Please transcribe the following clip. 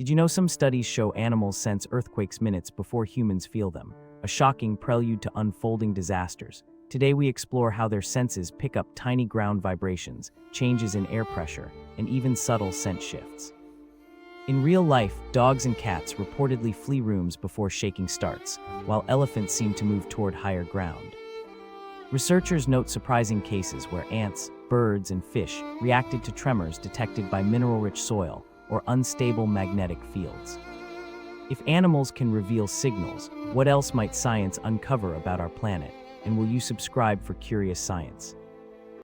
Did you know some studies show animals sense earthquakes minutes before humans feel them, a shocking prelude to unfolding disasters? Today we explore how their senses pick up tiny ground vibrations, changes in air pressure, and even subtle scent shifts. In real life, dogs and cats reportedly flee rooms before shaking starts, while elephants seem to move toward higher ground. Researchers note surprising cases where ants, birds, and fish reacted to tremors detected by mineral-rich soil or unstable magnetic fields. If animals can reveal signals, what else might science uncover about our planet? And will you subscribe for Curious Science?